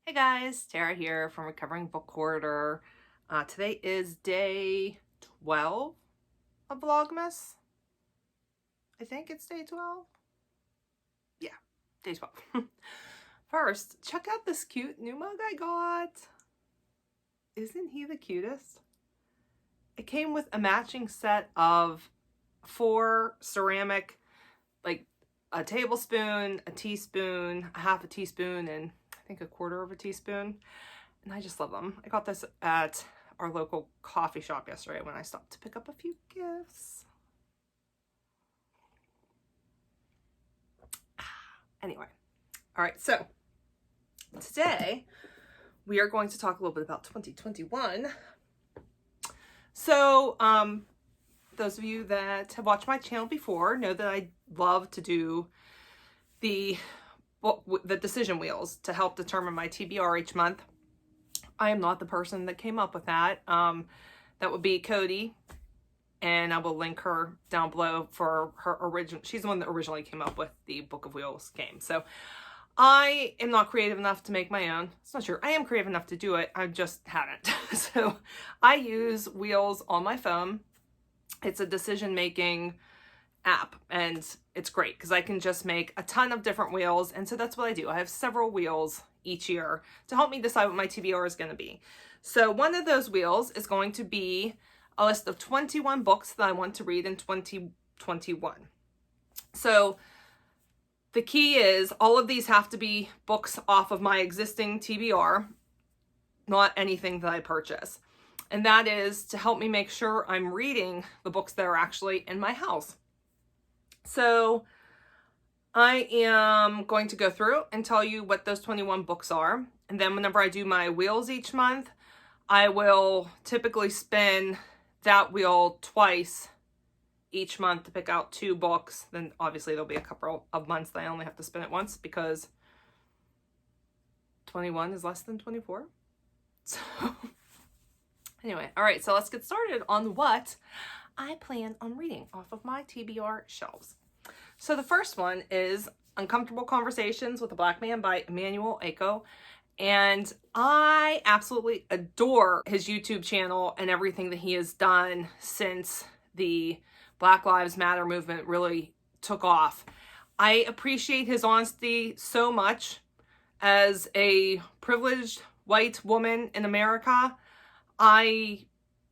Hey guys, Tara here from Recovering Book Hoarder. Today is day 12 of Vlogmas. I think it's day 12. Yeah, day 12. First, check out this cute new mug I got. Isn't he the cutest? It came with a matching set of 4 ceramic, like a tablespoon, a teaspoon, a half a teaspoon, and I think a quarter of a teaspoon. And I just love them. I got this at our local coffee shop yesterday when I stopped to pick up a few gifts. Anyway, all right, so today we are going to talk a little bit about 2021. So those of you that have watched my channel before know that I love to do the decision wheels to help determine my TBR each month. I am not the person that came up with that. That would be Cody, and I will link her down below for her original. She's the one that originally came up with the Book of Wheels game. So I am not creative enough to make my own. It's not true. I am creative enough to do it. I just haven't. So I use Wheels on my phone. It's a decision-making app, and it's great because I can just make a ton of different wheels. And so that's what I do. I have several wheels each year to help me decide what my TBR is going to be. So one of those wheels is going to be a list of 21 books that I want to read in 2021. So the key is all of these have to be books off of my existing TBR, not anything that I purchase. And that is to help me make sure I'm reading the books that are actually in my house. So I am going to go through and tell you what those 21 books are. And then whenever I do my wheels each month, I will typically spin that wheel twice each month to pick out 2 books. Then obviously there'll be a couple of months that I only have to spin it once because 21 is less than 24. So anyway, all right, so let's get started on what I plan on reading off of my TBR shelves. So the first one is Uncomfortable Conversations with a Black Man by Emmanuel Aiko. And I absolutely adore his YouTube channel and everything that he has done since the Black Lives Matter movement really took off. I appreciate his honesty so much. As a privileged white woman in America, I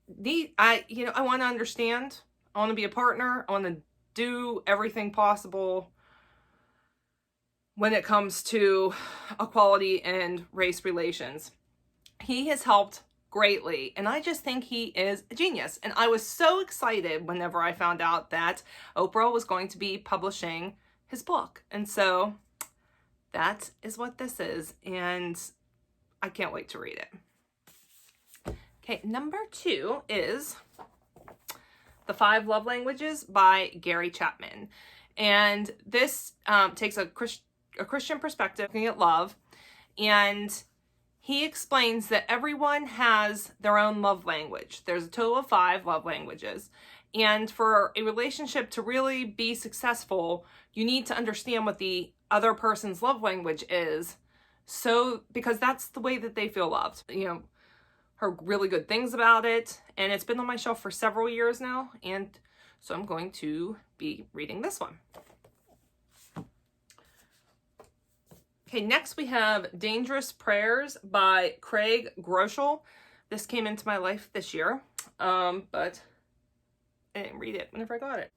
want to understand. I want to be a partner. I want to do everything possible when it comes to equality and race relations. He has helped greatly, and I just think he is a genius. And I was so excited whenever I found out that Oprah was going to be publishing his book. And so that is what this is, and I can't wait to read it. Okay, number 2 is The 5 Love Languages by Gary Chapman. And this takes a Christian perspective looking at love. And he explains that everyone has their own love language. There's a total of 5 love languages. And for a relationship to really be successful, you need to understand what the other person's love language is. So, because that's the way that they feel loved. Heard really good things about it, and it's been on my shelf for several years now, and so I'm going to be reading this one. Okay, next we have Dangerous Prayers by Craig Groeschel. This came into my life this year, but I didn't read it whenever I got it.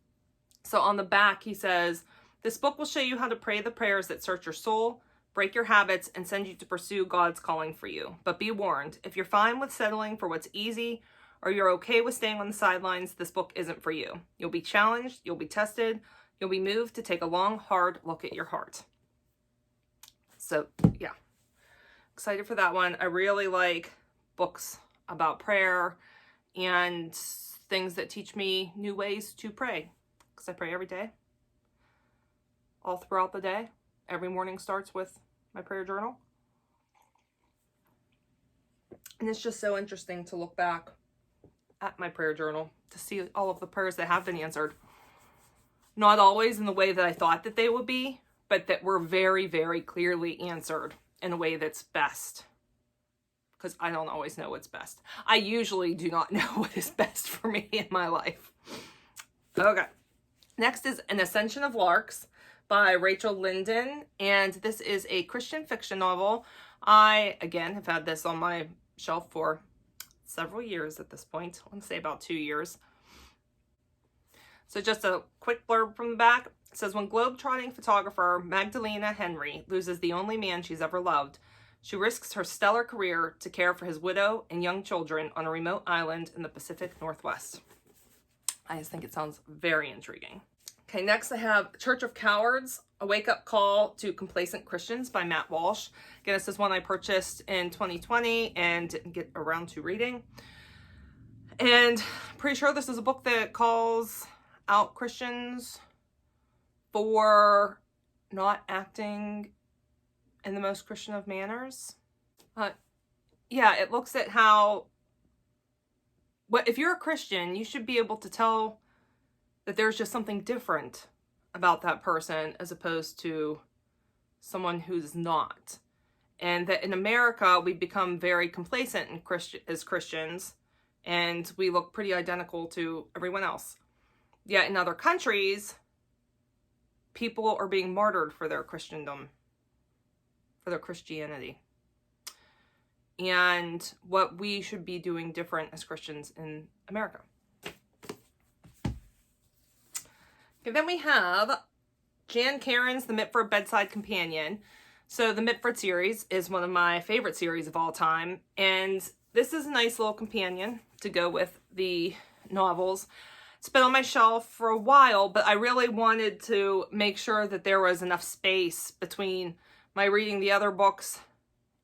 So on the back he says, "This book will show you how to pray the prayers that search your soul, break your habits, and send you to pursue God's calling for you. But be warned, if you're fine with settling for what's easy, or you're okay with staying on the sidelines, this book isn't for you. You'll be challenged, you'll be tested, you'll be moved to take a long, hard look at your heart." So, yeah. Excited for that one. I really like books about prayer and things that teach me new ways to pray. Because I pray every day. All throughout the day. Every morning starts with my prayer journal. And it's just so interesting to look back at my prayer journal to see all of the prayers that have been answered. Not always in the way that I thought that they would be, but that were very, very clearly answered in a way that's best. Because I don't always know what's best. I usually do not know what is best for me in my life. Okay. Next is An Ascension of Larks by Rachel Linden. And this is a Christian fiction novel. I, again, have had this on my shelf for several years at this point. I want to say about 2 years. So just a quick blurb from the back. It says, when globe-trotting photographer Magdalena Henry loses the only man she's ever loved, she risks her stellar career to care for his widow and young children on a remote island in the Pacific Northwest. I just think it sounds very intriguing. Okay, next I have Church of Cowards, A Wake-Up Call to Complacent Christians by Matt Walsh. Again, this is one I purchased in 2020 and didn't get around to reading. And I'm pretty sure this is a book that calls out Christians for not acting in the most Christian of manners. Yeah, it looks at how, if you're a Christian, you should be able to tell that there's just something different about that person as opposed to someone who's not. And that in America, we've become very complacent as Christians, and we look pretty identical to everyone else. Yet in other countries, people are being martyred for their Christendom, for their Christianity. And what we should be doing different as Christians in America. Okay, then we have Jan Karen's The Mitford Bedside Companion. So the Mitford series is one of my favorite series of all time. And this is a nice little companion to go with the novels. It's been on my shelf for a while, but I really wanted to make sure that there was enough space between my reading the other books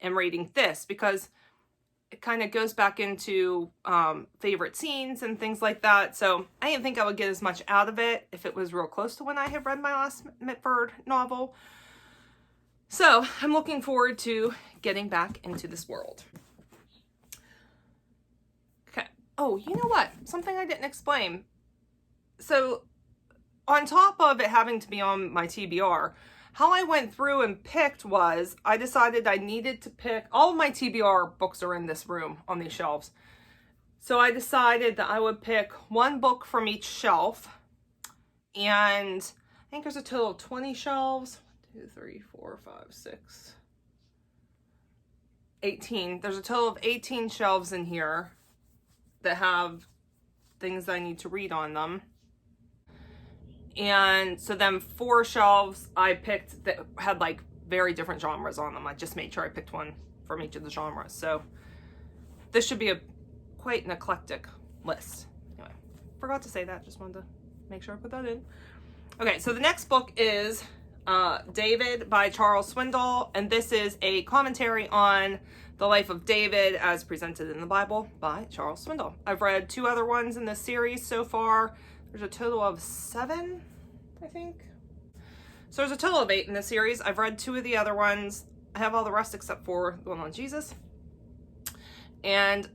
and reading this, because it kind of goes back into favorite scenes and things like that. So I didn't think I would get as much out of it if it was real close to when I had read my last Mitford novel. So I'm looking forward to getting back into this world. Okay. Oh, you know what? Something I didn't explain. So on top of it having to be on my TBR, how I went through and picked was, I decided I needed to pick, all of my TBR books are in this room on these shelves. So I decided that I would pick one book from each shelf. And I think there's a total of 20 shelves. 1, 2, 3, 4, 5, 6, 18. There's a total of 18 shelves in here that have things I need to read on them. And so then 4 shelves I picked that had like very different genres on them. I just made sure I picked one from each of the genres. So this should be quite an eclectic list. Anyway, forgot to say that. Just wanted to make sure I put that in. Okay, so the next book is David by Charles Swindoll. And this is a commentary on the life of David as presented in the Bible by Charles Swindoll. I've read 2 other ones in this series so far. There's a total of 7, I think. So there's a total of 8 in this series. I've read 2 of the other ones. I have all the rest except for the one on Jesus. And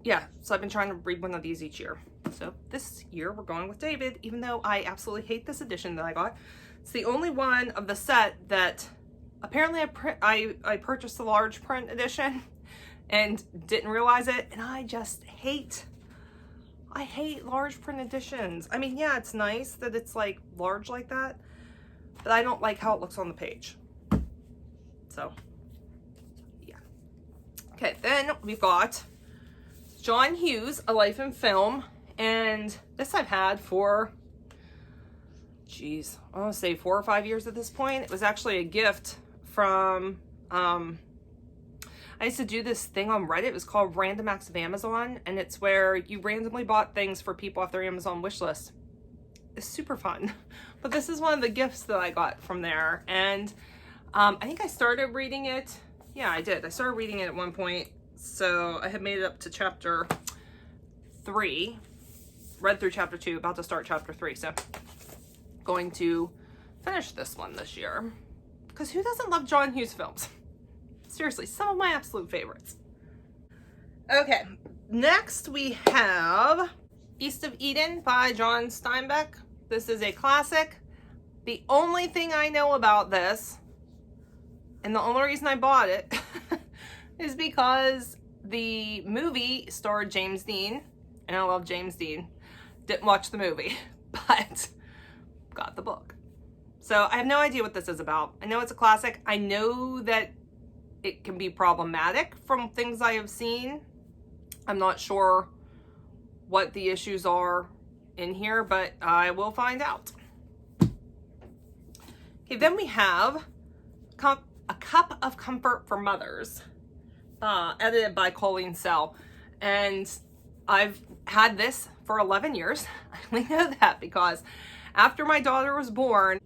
yeah, so I've been trying to read one of these each year. So this year we're going with David, even though I absolutely hate this edition that I got. It's the only one of the set that apparently I purchased the large print edition and didn't realize it. And I just hate large print editions. I mean, yeah, it's nice that it's like large like that, but I don't like how it looks on the page. So, yeah. Okay, then we've got John Hughes, A Life in Film, and this I've had for, geez, I want to say 4 or 5 years at this point. It was actually a gift from, I used to do this thing on Reddit. It was called Random Acts of Amazon, and it's where you randomly bought things for people off their Amazon wish list. It's super fun. But this is one of the gifts that I got from there, and I think I started reading it. Yeah, I did. I started reading it at one point, so I had made it up to chapter 3, read through chapter 2, about to start chapter 3, so going to finish this one this year. Because who doesn't love John Hughes films? Seriously, some of my absolute favorites. Okay, next we have East of Eden by John Steinbeck. This is a classic. The only thing I know about this And the only reason I bought it is because the movie starred James Dean, and I love James Dean. Didn't watch the movie, but got the book. So I have no idea what this is about. I know it's a classic. I know that it can be problematic from things I have seen. I'm not sure what the issues are in here, but I will find out. Okay, then we have A Cup of Comfort for Mothers, edited by Colleen Sell. And I've had this for 11 years. I only know that because after my daughter was born,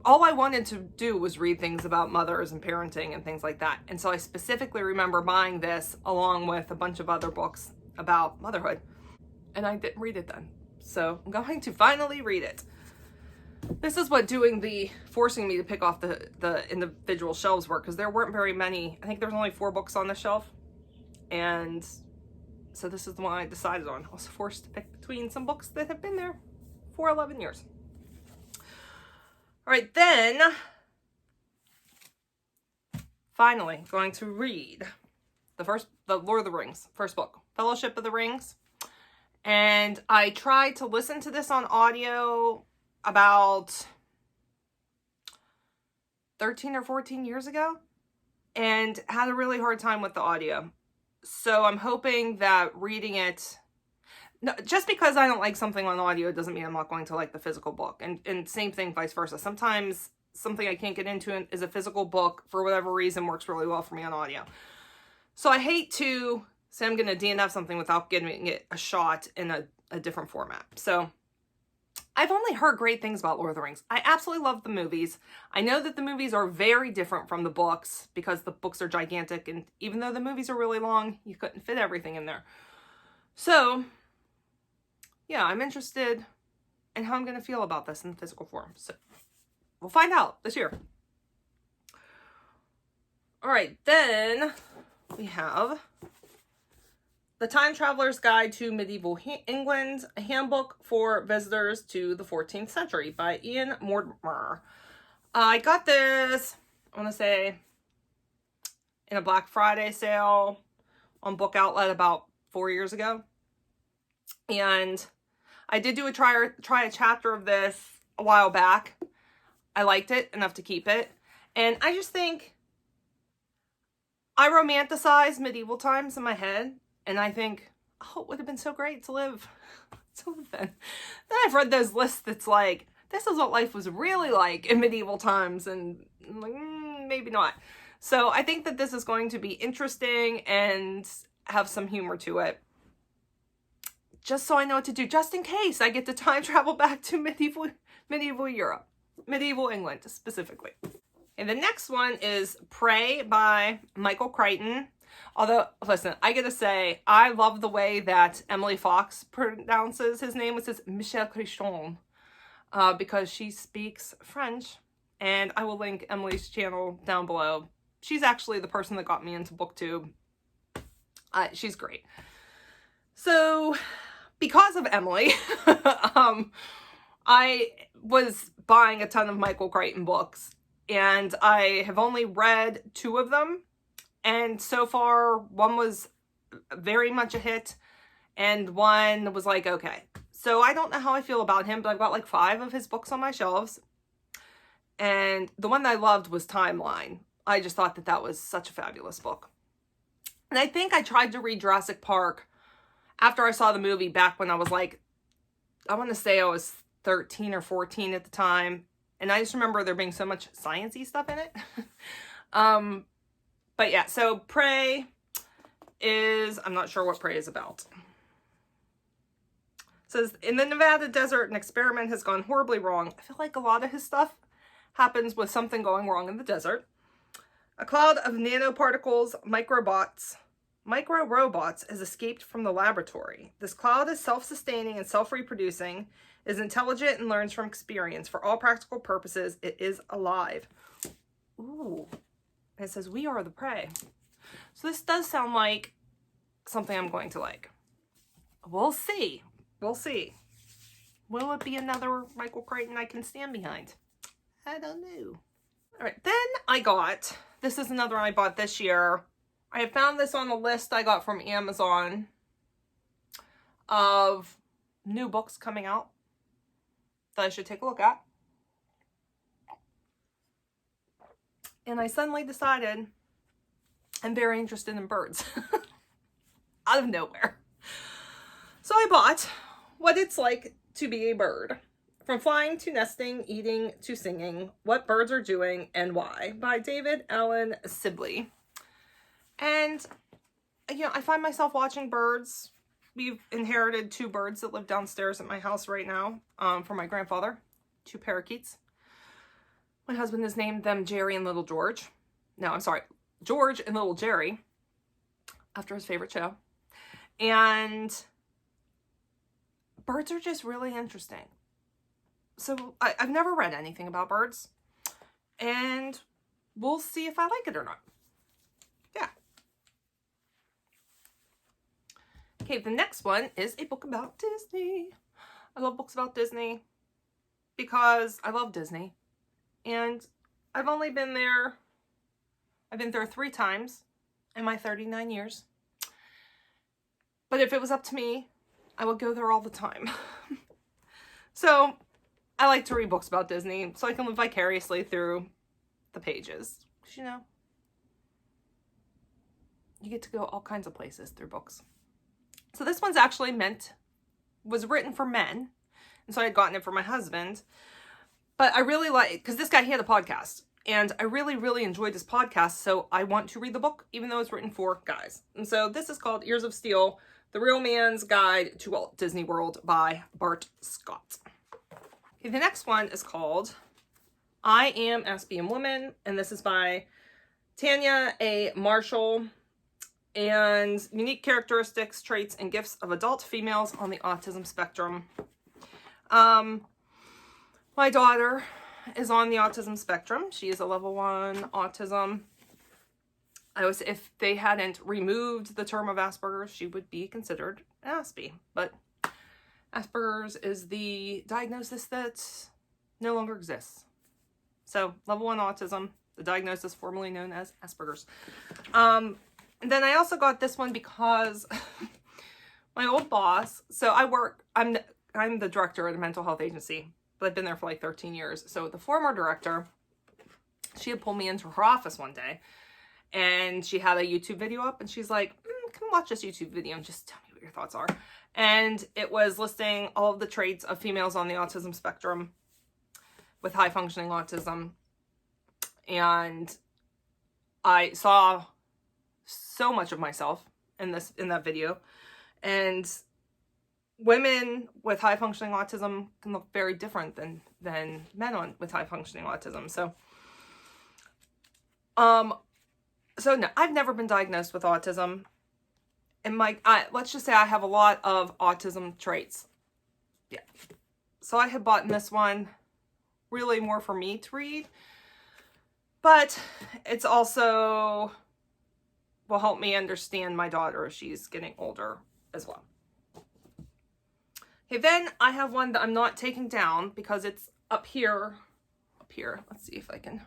all I wanted to do was read things about mothers and parenting and things like that. And so I specifically remember buying this along with a bunch of other books about motherhood. And I didn't read it then. So I'm going to finally read it. This is what forcing me to pick off the individual shelves were, because there weren't very many. I think there was only 4 books on the shelf. And so this is the one I decided on. I was forced to pick between some books that have been there for 11 years. All right, then, finally, going to read the Lord of the Rings, first book, Fellowship of the Rings. And I tried to listen to this on audio about 13 or 14 years ago and had a really hard time with the audio. So I'm hoping that reading it, no, just because I don't like something on audio doesn't mean I'm not going to like the physical book. And same thing, vice versa. Sometimes something I can't get into is a physical book, for whatever reason, works really well for me on audio. So I hate to say I'm going to DNF something without giving it a shot in a different format. So I've only heard great things about Lord of the Rings. I absolutely love the movies. I know that the movies are very different from the books because the books are gigantic, and even though the movies are really long, you couldn't fit everything in there. So yeah, I'm interested in how I'm going to feel about this in physical form. So we'll find out this year. All right, then we have The Time Traveler's Guide to Medieval England, a handbook for visitors to the 14th century by Ian Mortimer. I got this, I want to say, in a Black Friday sale on Book Outlet about 4 years ago. And I did do try a chapter of this a while back. I liked it enough to keep it. And I just think I romanticize medieval times in my head. And I think, oh, it would have been so great to live then. Then I've read those lists that's like, this is what life was really like in medieval times. And I'm like, maybe not. So I think that this is going to be interesting and have some humor to it. Just so I know what to do, just in case I get to time travel back to medieval Europe, medieval England specifically. And the next one is Prey by Michael Crichton. Although, listen, I gotta say, I love the way that Emily Fox pronounces his name, which is Michel Crichton, because she speaks French. And I will link Emily's channel down below. She's actually the person that got me into BookTube. She's great. So because of Emily, I was buying a ton of Michael Crichton books, and I have only read 2 of them. And so far, one was very much a hit, and one was like, okay. So I don't know how I feel about him, but I've got like 5 of his books on my shelves. And the one that I loved was Timeline. I just thought that that was such a fabulous book. And I think I tried to read Jurassic Park after I saw the movie back when I was like, I want to say I was 13 or 14 at the time. And I just remember there being so much sciencey stuff in it. But yeah, so Prey is, I'm not sure what Prey is about. It says, in the Nevada desert, an experiment has gone horribly wrong. I feel like a lot of his stuff happens with something going wrong in the desert. A cloud of nanoparticles, micro-robots has escaped from the laboratory. This cloud is self-sustaining and self-reproducing, is intelligent and learns from experience. For all practical purposes, it is alive. Ooh. And it says, we are the prey. So this does sound like something I'm going to like. We'll see. We'll see. Will it be another Michael Crichton I can stand behind? I don't know. All right, then I got this is another one I bought this year. I had found this on a list I got from Amazon of new books coming out that I should take a look at. And I suddenly decided I'm very interested in birds. Out of nowhere. So I bought What It's Like to Be a Bird. From Flying to Nesting, Eating to Singing, What Birds Are Doing and Why, by David Allen Sibley. And, you know, I find myself watching birds. We've inherited 2 birds that live downstairs at my house right now from my grandfather. 2 parakeets. My husband has named them Jerry and Little George. No, I'm sorry. George and Little Jerry, after his favorite show. And birds are just really interesting. So I've never read anything about birds, and we'll see if I like it or not. Yeah. Okay, the next one is a book about Disney. I love books about Disney because I love Disney, and I've been there 3 times in my 39 years. But if it was up to me, I would go there all the time. So I like to read books about Disney so I can live vicariously through the pages. 'Cause, you know, you get to go all kinds of places through books. So this one's actually was written for men. And so I had gotten it for my husband. But I really like, because this guy, he had a podcast. And I really, really enjoyed his podcast. So I want to read the book, even though it's written for guys. And so this is called Ears of Steel, The Real Man's Guide to Walt Disney World by Bart Scott. Okay, the next one is called I Am Aspian Woman, and this is by Tanya A. Marshall, and Unique Characteristics, Traits, and Gifts of Adult Females on the Autism Spectrum. My daughter is on the autism spectrum. She is a level 1 autism. If they hadn't removed the term of Asperger's, she would be considered Aspie, but Asperger's is the diagnosis that no longer exists. So, level 1 autism, the diagnosis formerly known as Asperger's. And then I also got this one because my old boss, so I'm the director at a mental health agency, but I've been there for like 13 years. So the former director, she had pulled me into her office one day, and she had a YouTube video up, and she's like, come watch this YouTube video and just tell me what your thoughts are. And it was listing all of the traits of females on the autism spectrum with high functioning autism. And I saw so much of myself in that video. And women with high functioning autism can look very different than men with high functioning autism. So no, I've never been diagnosed with autism. And let's just say I have a lot of autism traits. Yeah. So I had bought this one really more for me to read. But it's also will help me understand my daughter as she's getting older as well. Okay, then I have one that I'm not taking down because it's up here. Let's see if I can.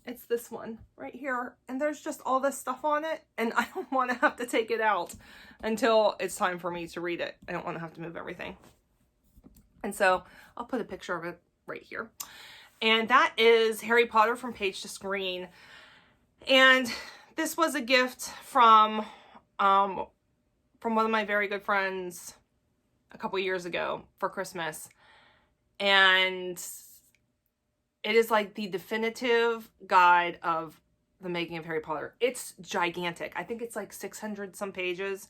It's this one right here. And there's just all this stuff on it. And I don't want to have to take it out until it's time for me to read it. I don't want to have to move everything. And so I'll put a picture of it right here. And that is Harry Potter from Page to Screen. And this was a gift from one of my very good friends a couple years ago for Christmas. And it is like the definitive guide of the making of Harry Potter. It's gigantic. I think it's like 600 some pages.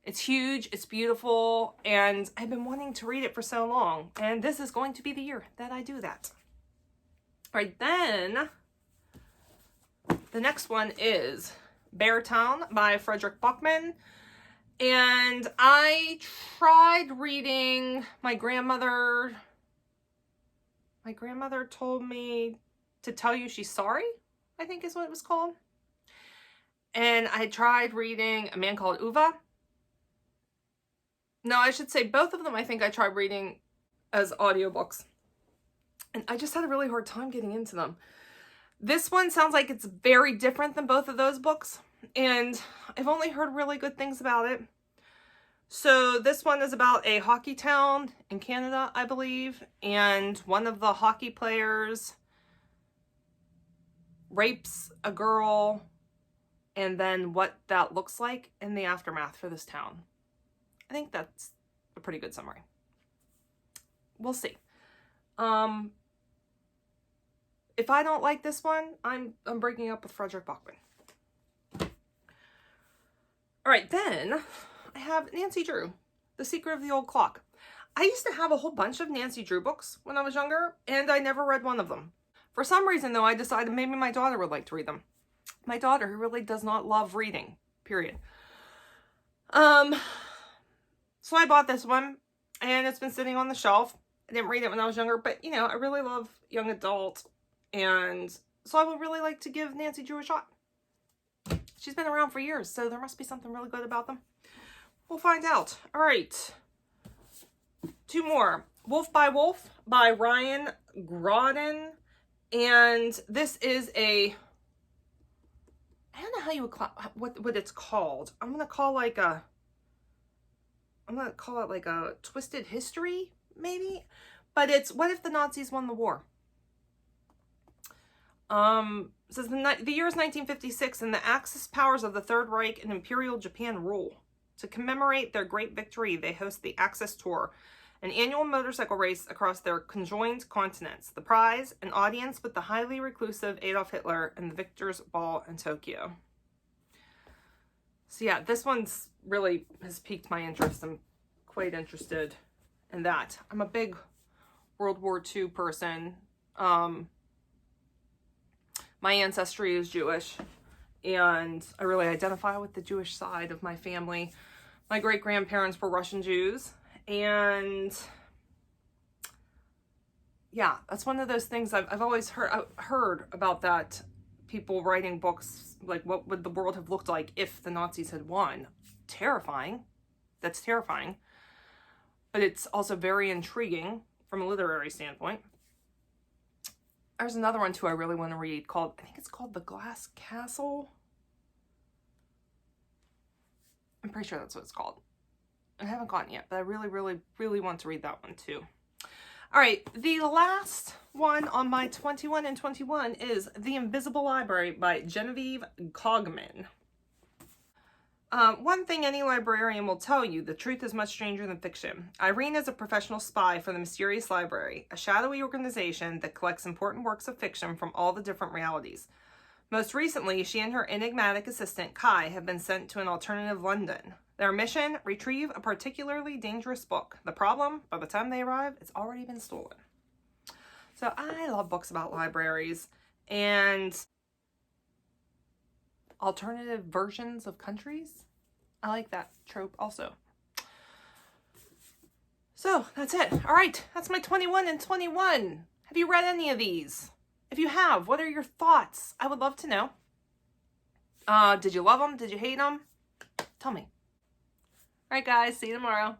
It's huge. It's beautiful. And I've been wanting to read it for so long. And this is going to be the year that I do that. All right, then the next one is Beartown by Frederick Buckman. And I tried reading my grandmother told me to tell you she's sorry, I think is what it was called. And I tried reading A Man Called Uva. No, I should say both of them I think I tried reading as audiobooks. And I just had a really hard time getting into them. This one sounds like it's very different than both of those books, and I've only heard really good things about it. So this one is about a hockey town in Canada, I believe, and one of the hockey players rapes a girl, and then what that looks like in the aftermath for this town. I think that's a pretty good summary. We'll see. If I don't like this one, I'm breaking up with Frederick Bachman. All right, then I have Nancy Drew, The Secret of the Old Clock. I used to have a whole bunch of Nancy Drew books when I was younger, and I never read one of them. For some reason, though, I decided maybe my daughter would like to read them. My daughter, who really does not love reading, period. So I bought this one, and it's been sitting on the shelf. I didn't read it when I was younger, but, you know, I really love young adult, and so I would really like to give Nancy Drew a shot. She's been around for years, so there must be something really good about them. We'll find out. All right. 2 more. Wolf by Wolf by Ryan Grodin. And this is a, I don't know how you would call, what it's called. I'm going to call it like a twisted history, maybe. But it's, what if the Nazis won the war? It says the year is 1956, and the Axis powers of the Third Reich and Imperial Japan rule. To commemorate their great victory, they host the Axis Tour, an annual motorcycle race across their conjoined continents. The prize, an audience with the highly reclusive Adolf Hitler and the victor's ball in Tokyo. So yeah, this one's really has piqued my interest. I'm quite interested in that. I'm a big World War II person. My ancestry is Jewish, and I really identify with the Jewish side of my family. My great-grandparents were Russian Jews, and yeah, that's one of those things I've always heard about, that people writing books like, what would the world have looked like if the Nazis had won? Terrifying. That's terrifying. But it's also very intriguing from a literary standpoint. There's another one, too, I really want to read called, I think it's called The Glass Castle. I'm pretty sure that's what it's called. I haven't gotten it yet, but I really, really, really want to read that one, too. All right, the last one on my 21 and 21 is The Invisible Library by Genevieve Cogman. One thing any librarian will tell you, the truth is much stranger than fiction. Irene is a professional spy for the Mysterious Library, a shadowy organization that collects important works of fiction from all the different realities. Most recently, she and her enigmatic assistant, Kai, have been sent to an alternative London. Their mission, retrieve a particularly dangerous book. The problem, by the time they arrive, it's already been stolen. So I love books about libraries and alternative versions of countries. I like that trope also. So that's it. All right, that's my 21 and 21. Have you read any of these? If you have, what are your thoughts? I would love to know. Did you love them? Did you hate them? Tell me. All right, guys, see you tomorrow.